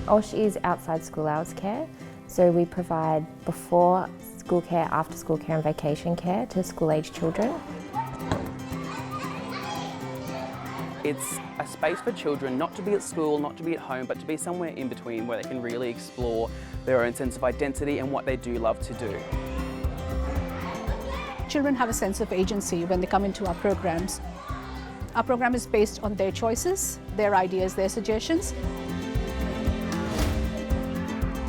OSHC is outside school hours care, so we provide before school care, after school care and vacation care to school-aged children. It's a space for children not to be at school, not to be at home, but to be somewhere in between where they can really explore their own sense of identity and what they do love to do. Children have a sense of agency when they come into our programs. Our program is based on their choices, their ideas, their suggestions.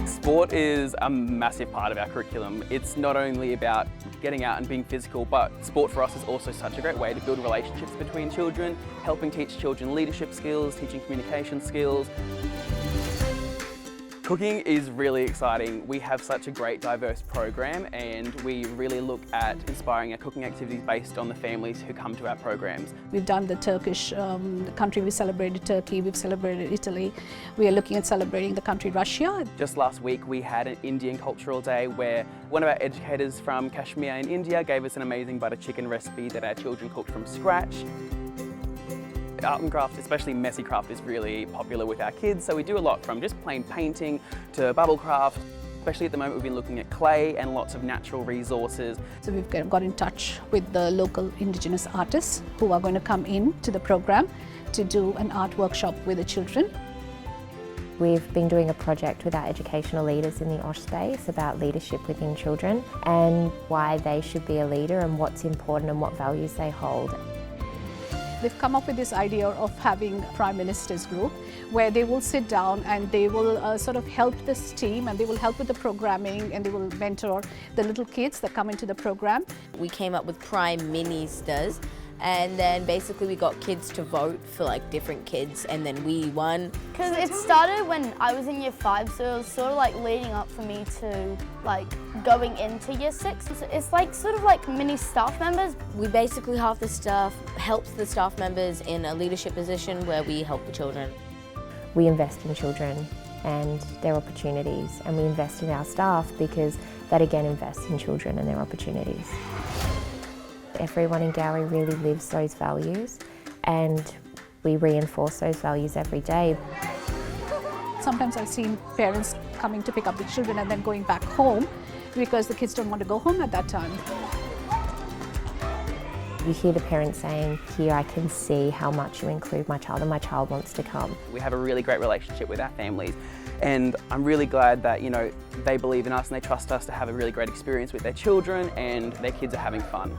Sport is a massive part of our curriculum. It's not only about getting out and being physical, but sport for us is also such a great way to build relationships between children, helping teach children leadership skills, teaching communication skills. Cooking is really exciting. We have such a great diverse program and we really look at inspiring our cooking activities based on the families who come to our programs. We've done the Turkish country, we celebrated Turkey, we've celebrated Italy. We are looking at celebrating the country Russia. Just last week we had an Indian cultural day where one of our educators from Kashmir in India gave us an amazing butter chicken recipe that our children cooked from scratch. Art and craft, especially messy craft, is really popular with our kids, so we do a lot from just plain painting to bubble craft. Especially at the moment we've been looking at clay and lots of natural resources. So we've got in touch with the local Indigenous artists who are going to come in to the program to do an art workshop with the children. We've been doing a project with our educational leaders in the OSH space about leadership within children and why they should be a leader and what's important and what values they hold. They've come up with this idea of having a Prime Minister's group where they will sit down and they will sort of help this team and they will help with the programming and they will mentor the little kids that come into the program. We came up with Prime Ministers, and then basically we got kids to vote for like different kids and then we won. Because it started when I was in year 5, so it was sort of like leading up for me to like going into year 6. So it's like sort of like mini staff members. We basically half the staff helps the staff members in a leadership position where we help the children. We invest in children and their opportunities, and we invest in our staff because that again invests in children and their opportunities. Everyone in Gowrie really lives those values and we reinforce those values every day. Sometimes I've seen parents coming to pick up the children and then going back home because the kids don't want to go home at that time. You hear the parents saying, here I can see how much you include my child and my child wants to come. We have a really great relationship with our families and I'm really glad that they believe in us and they trust us to have a really great experience with their children and their kids are having fun.